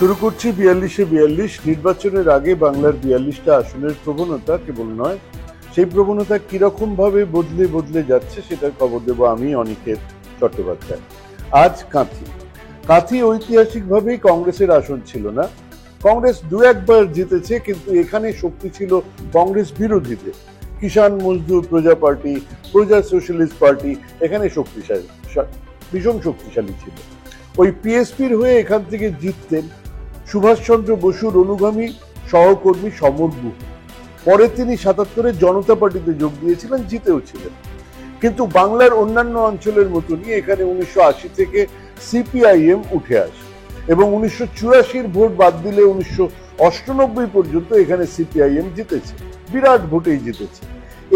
শুরু করছি 42 নির্বাচনের আগে বাংলার 42টা আসনের প্রবণতা কেবল নয়, সেই প্রবণতা কিরকম ভাবে বদলে বদলে যাচ্ছে সেটার খবর দেব আমি, অনিকেত চট্টোপাধ্যায়। আজ কাঁথি ঐতিহাসিকভাবেই কংগ্রেসের আসন ছিল না। কংগ্রেস দু একবার জিতেছে, কিন্তু এখানে শক্তি ছিল কংগ্রেস বিরোধীদের। কিষাণ মজদুর প্রজা পার্টি, প্রজা সোশ্যালিস্ট পার্টি এখানে শক্তিশালী, ভীষণ শক্তিশালী ছিল। ওই পিএসপির হয়ে এখান থেকে জিততেন সুভাষচন্দ্র বসুর অনুগামী সহকর্মী সমর গুহ। পরে তিনি ৭৭-এ জনতা পার্টিতে যোগ দিয়েছিলেন, জিতেও ছিলেন। কিন্তু বাংলার অন্যান্য অঞ্চলের মতনই এখানে ১৯৮০ থেকে সিপিআইএম উঠে আসে এবং ১৯৮৪-র ভোট বাদ দিলে ১৯৯৮ পর্যন্ত এখানে সিপিআইএম জিতেছে, বিরাট ভোটেই জিতেছে।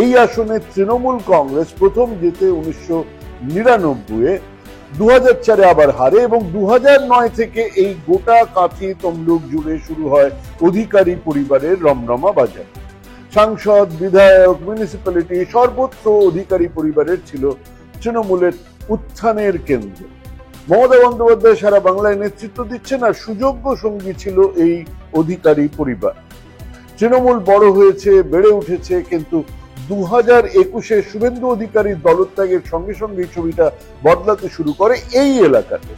এই আসনে তৃণমূল কংগ্রেস প্রথম জিতে ১৯৯৯-এ, ২০০৪-এ আবার হারে এবং ২০০৯ থেকে এই গোটা কাঁথি তমলুক জুড়ে শুরু হয় অধিকারী পরিবারের রমরমা বাজার। সাংসদ, বিধায়ক, মিউনিসিপ্যালিটি সর্বত্র অধিকারী পরিবারের ছিল তৃণমূলের উত্থানের কেন্দ্র। মমতা বন্দ্যোপাধ্যায় সারা বাংলায় নেতৃত্ব দিচ্ছেন, আর সুযোগ্য সঙ্গী ছিল এই অধিকারী পরিবার। তৃণমূল বড় হয়েছে, বেড়ে উঠেছে, কিন্তু ২০২১-এ শুভেন্দু অধিকারীর দলত্যাগের সঙ্গে সঙ্গে ছবিটা বদলাতে শুরু করে এই এলাকাতে।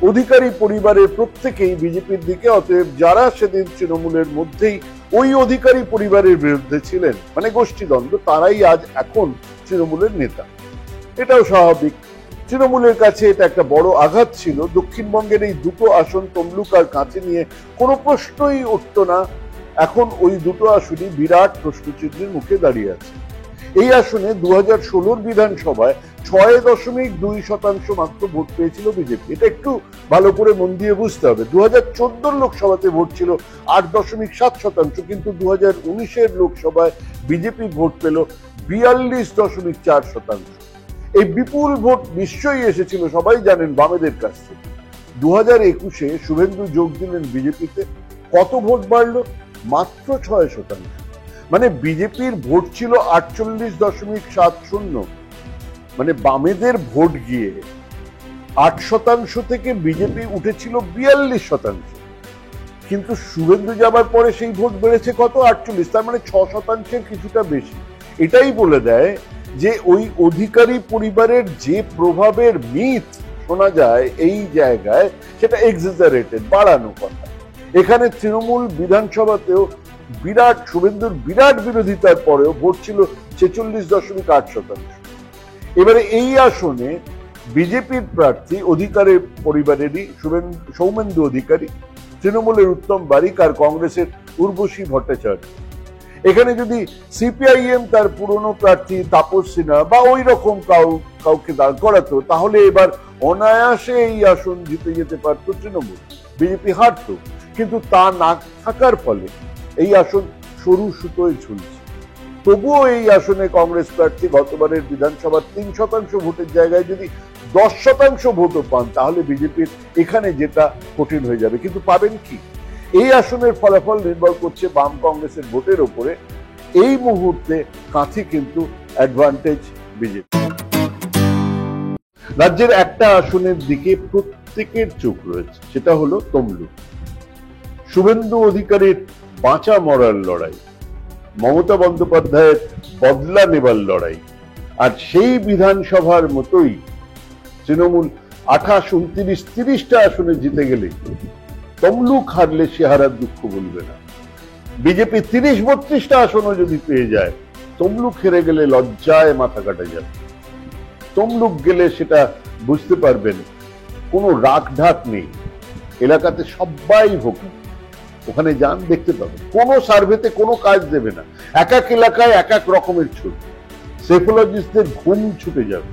অধিকারী পরিবারের প্রত্যেকেই বিজেপির দিকে, অতএব যারা সেদিন তৃণমূলের মধ্যেই ওই অধিকারী পরিবারের বিরুদ্ধে ছিলেন, মানে গোষ্ঠীদ্বন্দ্ব, তারাই আজ এখন তৃণমূলের নেতা। এটাও স্বাভাবিক। তৃণমূলের কাছে এটা একটা বড় আঘাত ছিল। দক্ষিণবঙ্গের এই দুটো আসন তমলুক আর কাঁথি নিয়ে কোনো প্রশ্নই উঠত না। এখন ওই দুটো আসনই বিরাট প্রশ্নচিহ্নের মুখে দাঁড়িয়ে আছে। এই আসনে ২০১৬-র বিধানসভায় ৬.২% মাত্র ভোট পেয়েছিল বিজেপি। এটা একটু ভালো করে মন দিয়ে বুঝতে হবে। ২০১৪-র লোকসভাতে ভোট ছিল ৮.৭%, কিন্তু ২০১৯-এর লোকসভায় বিজেপি ভোট পেল ৪২.৪%। এই বিপুল ভোট নিশ্চয়ই এসেছিল, সবাই জানেন, বামেদের কাছ থেকে। ২০২১-এ শুভেন্দু যোগ দিলেন বিজেপিতে, কত ভোট বাড়লো? মাত্র ৬%। মানে বিজেপির ভোট ছিল ৪৮.৭০, মানে বামেদের ভোট গিয়ে ৮% থেকে বিজেপি উঠেছিল ৪২%। কিন্তু শুভেন্দু যাবার পরে সেই ভোট বেড়েছে কত? ৪৮, তার মানে ৬%-এর কিছুটা বেশি। এটাই বলে দেয় যে ওই অধিকারী পরিবারের যে প্রভাবের মিথ শোনা যায় এই জায়গায়, সেটা এক্সাজারেটেড, বাড়ানো কথা। এখানে তৃণমূল বিধানসভাতেও শুভেন্দুর বিরাট বিরোধিতার পরেও ভোট ছিল ৪৬.৮%। এবারে এই আসনে বিজেপির প্রার্থী অধিকারী পরিবারেরই সৌমেন্দু অধিকারী, তৃণমূলের উত্তম বারিক আর কংগ্রেসের উর্বশী ভট্টাচার্য। এখানে যদি সিপিআইএম তার পুরনো প্রার্থী তাপস সিনহা বা ওই রকম কাউকে দাঁড় করাতো, তাহলে এবার অনায়াসে এই আসন জিতে যেতে পারত তৃণমূল, বিজেপি হারত। কিন্তু তা না থাকার ফলে এই আসন সরু সুতোয় ঝুলছে। তবুও এই আসনে কংগ্রেস প্রার্থী গতবারের বিধানসভার ৩% ভোটের জায়গায় যদি ১০% ভোটও পান, তাহলে বিজেপির এখানে যেটা কঠিন হয়ে যাবে। কিন্তু পাবেন কি? এই আসনের ফলাফল নির্ভর করছে বাম কংগ্রেসের ভোটের ওপরে। এই মুহূর্তে কাঁথি কিন্তু অ্যাডভান্টেজ বিজেপি। রাজ্যের একটা আসনের দিকে প্রত্যেকের চোখ রয়েছে, সেটা হলো তমলুক। শুভেন্দু অধিকারীর বাঁচা মরার লড়াই, মমতা বন্দ্যোপাধ্যায়ের বদলা নেবার লড়াই। আর সেই বিধানসভার মতোই তৃণমূল ২৮, ২৯, ৩০টা আসনে জিতে গেলে তমলুক হারলে সে হারার দুঃখ বলবে না। বিজেপি ৩০-৩২টা আসনও যদি পেয়ে যায়, তমলুক হেরে গেলে লজ্জায় মাথা কাটা যাবে। তমলুক গেলে সেটা বুঝতে পারবেন, কোনো রাগ ঢাক নেই, এলাকাতে সবাই ভোটার। ওখানে যান, দেখতে পাবেন, কোনো সার্ভেতে কোনো কাজ দেবে না। এক এক এলাকায় এক এক রকমের ছবি, সেফোলজিস্টদের ঘুম ছুটে যাবে।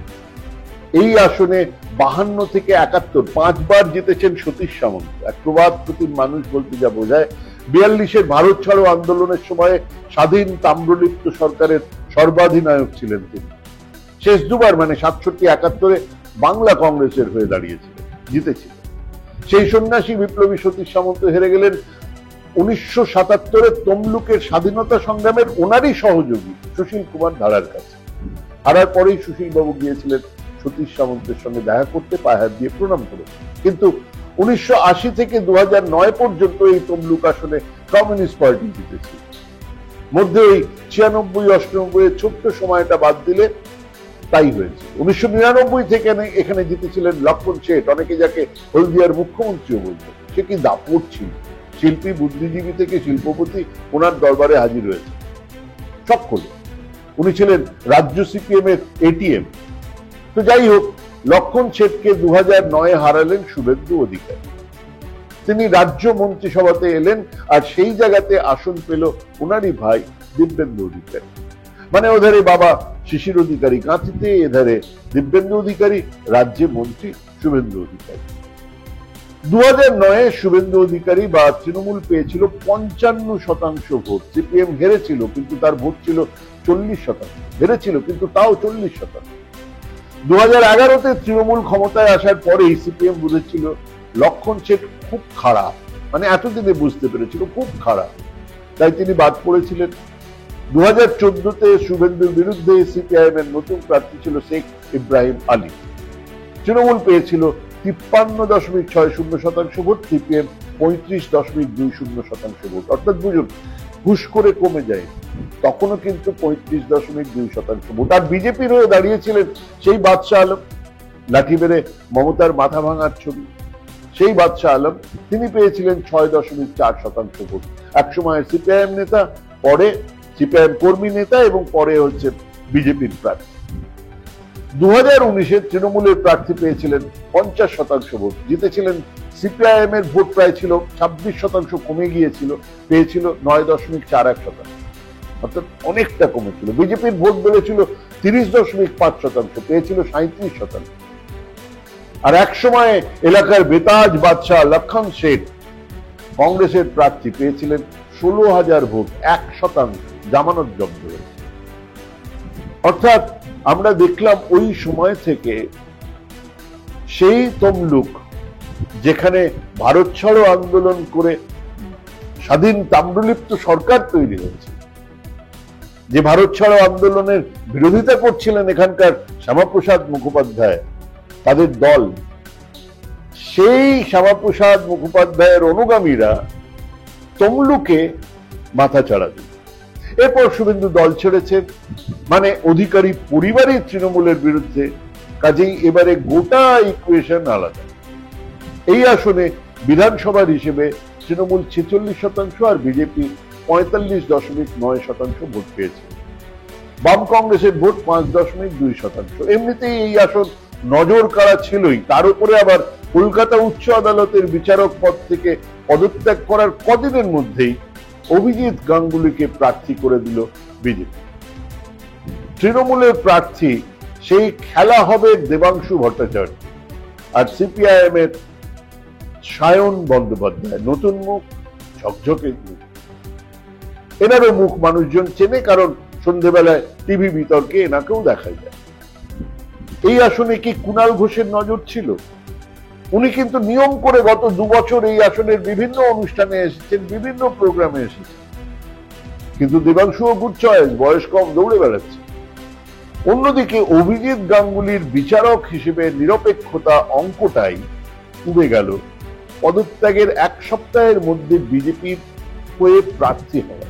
এই আসনে ৫২ থেকে ৭১ ৫বার জিতেছেন সতীশ সামন্ত, এক প্রবাদ প্রতিম মানুষ বলতে যা বোঝায়। ৪২-এর ভারত ছাড়ো আন্দোলনের সময় স্বাধীন তাম্রলিপ্ত সরকারের সর্বাধিনায়ক ছিলেন তিনি। শেষ দুবার, মানে ৬৭, ৭১-এ বাংলা কংগ্রেসের হয়ে দাঁড়িয়েছিলেন, জিতেছিলেন। সেই সন্ন্যাসী বিপ্লবী সতীশ সামন্ত হেরে গেলেন ১৯৭৭-এর তমলুকের স্বাধীনতা সংগ্রামের ওনারই সহযোগী সুশীল কুমার ধারার কাছে। হারার পরেই সুশীল বাবু গিয়েছিলেন সতীশ সামন্তের সঙ্গে দেখা করতে, পায়ে হাত দিয়ে প্রণাম করে। কিন্তু 1980 থেকে 2009 পর্যন্ত এই তমলুক আসনে কমিউনিস্ট পার্টি জিতেছিল। মধ্যে ওই 96-98 এর ছোট্ট সময়টা বাদ দিলে তাই হয়েছে। 1999 থেকে এখানে জিতেছিলেন লক্ষণ শেঠ, অনেকে যাকে হলদিয়ার মুখ্যমন্ত্রীও বলতেন। সে কি দাপট ছিল! শিল্পী, বুদ্ধিজীবী থেকে শিল্পপতি ওনার দরবারে হাজির হয়েছে সকলে। উনি ছিলেন রাজ্য সিপিএম এর এটিএম। তো যাই হোক, লক্ষণ শেঠকে 2009 হারালেন শুভেন্দু অধিকারী। তিনি রাজ্য মন্ত্রিসভাতে এলেন, আর সেই জায়গাতে আসন পেল ওনারই ভাই দিব্যেন্দু অধিকারী। মানে ওধারে বাবা শিশির অধিকারী কাঁথিতে, এধারে দিব্যেন্দু অধিকারী, রাজ্যে মন্ত্রী শুভেন্দু অধিকারী। 2009 শুভেন্দু অধিকারী বা তৃণমূল পেয়েছিল 55% ভোট। সিপিএম হেরেছিল, কিন্তু তার ভোট ছিল 40%। হেরেছিল, কিন্তু তাও 40%। 2011-তে তৃণমূল ক্ষমতায় আসার পরেই সিপিএম বুঝেছিল লক্ষণ শেঠ খুব খারাপ, মানে এতদিনে বুঝতে পেরেছিল খুব খারাপ, তাই তিনি বাদ পড়েছিলেন। 2014-তে শুভেন্দুর বিরুদ্ধে সিপিআইএম এর নতুন প্রার্থী ছিল শেখ ইব্রাহিম আলী। তৃণমূল পেয়েছিল 53.60% ভোট, সিপিএম 35.20% ভোট। অর্থাৎ বুঝুন, হুশ করে কমে যায়, তখনও কিন্তু 35.2% ভোট। আর বিজেপির হয়ে দাঁড়িয়েছিলেন সেই বাদশাহ আলম, লাঠি মেরে মমতার মাথা ভাঙার ছবি, সেই বাদশাহ আলম। তিনি পেয়েছিলেন 6.4% ভোট। একসময় সিপিআইএম নেতা, পরে সিপিআইএম কর্মী নেতা, এবং পরে হচ্ছে বিজেপির প্রার্থী। 2019-এ তৃণমূলের প্রার্থী পেয়েছিলেন 50% ভোট, জিতেছিলেন। সিপিআইএম এর ভোট প্রায় ছিল 26%, কমে গিয়েছিল, পেয়েছিল 9.41%, অর্থাৎ অনেকটা কমেছিল। বিজেপির ভোট বেড়েছিল 30.5%, পেয়েছিল 37%। আর এক সময় এলাকার বেতাজ বাদশাহ লক্ষণ শেঠ, কংগ্রেসের প্রার্থী, পেয়েছিলেন 16,000 ভোট, 1%, জামানত জব্দ হয়েছে। অর্থাৎ আমরা দেখলাম ওই সময় থেকে সেই তমলুক, যেখানে ভারত ছাড়ো আন্দোলন করে স্বাধীন তাম্রলিপ্ত সরকার তৈরি হয়েছে, যে ভারত ছাড়ো আন্দোলনের বিরোধিতা করছিলেন এখানকার শ্যামাপ্রসাদ মুখোপাধ্যায়, তাদের দল, সেই শ্যামাপ্রসাদ মুখোপাধ্যায়ের অনুগামীরা তমলুকে মাথা চাড়া দিল। এরপর শুভেন্দু দল ছেড়েছেন, মানে অধিকারী পরিবারই তৃণমূলের বিরুদ্ধে। কাজেই এবারে গোটা ইকুয়েশন আলাদা। এই আসনে বিধানসভার হিসেবে তৃণমূল 46% আর বিজেপি 45.9% ভোট পেয়েছে। বাম কংগ্রেসের ভোট 5.2%। এমনিতেই এই আসন নজর কাড়া ছিলই, তার উপরে আবার কলকাতা উচ্চ আদালতের বিচারক পদ থেকে পদত্যাগ করার কদিনের মধ্যেই অভিজিৎ গাঙ্গুলিকে প্রার্থী করে দিল বিজেপি। তৃণমূলের প্রার্থী সেই খেলা হবে দেবাংশু ভট্টাচার্য, আর সিপিআইএম এর সায়ন বন্দ্যোপাধ্যায়, নতুন মুখ, ঝকঝকে মুখ। এনারও মুখ মানুষজন চেনে, কারণ সন্ধ্যেবেলায় টিভি বিতর্কে এনাকেও দেখা যায়। এই আসনে কি কুণাল ঘোষের নজর ছিল? উনি কিন্তু নিয়ম করে গত 2 বছর এই আসনের বিভিন্ন অনুষ্ঠানে এসেছেন, বিভিন্ন প্রোগ্রামে এসেছেন, কিন্তু দেবাংশুও গুড চয়েস, বয়স কম, দৌড়ে বেড়াচ্ছে। অন্যদিকে অভিজিৎ গাঙ্গুলির বিচারক হিসেবে নিরপেক্ষতা অঙ্কটাই উবে গেল পদত্যাগের 1 সপ্তাহের মধ্যে বিজেপির হয়ে প্রার্থী হওয়া,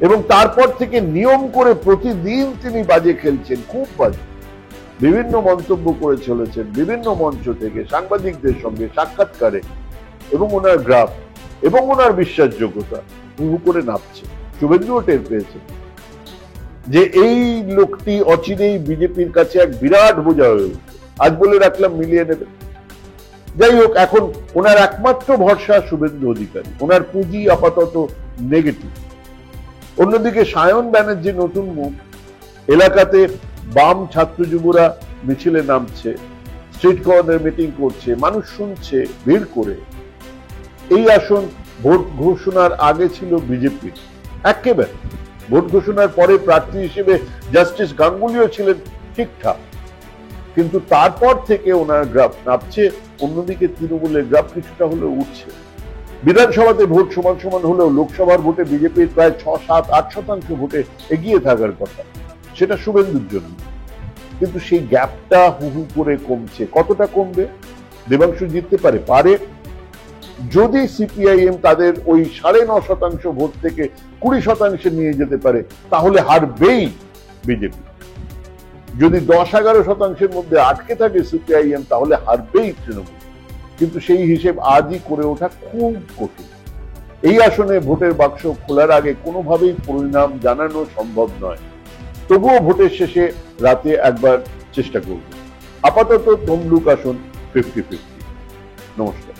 এবং তারপর থেকে নিয়ম করে প্রতিদিন তিনি বাজে খেলছেন, খুব বাজে। বিভিন্ন মন্তব্য করে চলেছেন বিভিন্ন মঞ্চ থেকে, সাংবাদিকদের সঙ্গে সাক্ষাৎকারে, এবং ওনার গ্রাফ এবং ওনার বিশ্বাসযোগ্যতা হু করে নামছে। শুভেন্দুও টের পেয়েছে যে এই লোকটি অচিরেই বিজেপির কাছে এক বিরাট বোঝা হয়ে উঠবে। আজ বলে রাখলাম, মিলিয়ে নেবে। যাই হোক, এখন ওনার একমাত্র ভরসা শুভেন্দু অধিকারী, ওনার পুঁজি আপাতত নেগেটিভ। অন্যদিকে সায়ন ব্যানার্জি নতুন মুখ, এলাকাতে বাম ছাত্র যুবরা মিছিলে নামছে, স্ট্রিট কর্নার মিটিং করছে, মানুষ শুনছে ভিড় করে। এই আসন ভোট ঘোষণার আগে ছিল বিজেপির, একেবারে ভোট ঘোষণার পরে প্রার্থী হিসেবে জাস্টিস গাঙ্গুলিও ছিলেন ঠিকঠাক, কিন্তু তারপর থেকে ওনার গ্রাফ নামছে। অন্যদিকে তৃণমূলের গ্রাফ কিছুটা হলেও উঠছে। বিধানসভাতে ভোট সমান সমান হলেও লোকসভার ভোটে বিজেপির প্রায় 6, 7, 8% ভোটে এগিয়ে থাকার কথা, সেটা শুভেন্দুর জন্য। কিন্তু সেই গ্যাপটা হু হু করে কমছে। কতটা কমবে দেবাংশু জিততে পারে পারে যদি সিপিআইএম তাদের ওই 9.5% ভোট থেকে 20% নিয়ে যেতে পারে, তাহলে হারবেই বিজেপি। যদি 10-11% মধ্যে আটকে থাকে সিপিআইএম, তাহলে হারবেই তৃণমূল। কিন্তু সেই হিসেব আজই করে ওঠা খুব কঠিন। এই আসনে ভোটের বাক্স খোলার আগে কোনোভাবেই পরিণাম জানানো সম্ভব নয়। তবুও ভোটের শেষে রাতে একবার চেষ্টা করব। আপাতত তমলুক আসন 50-50। নমস্কার।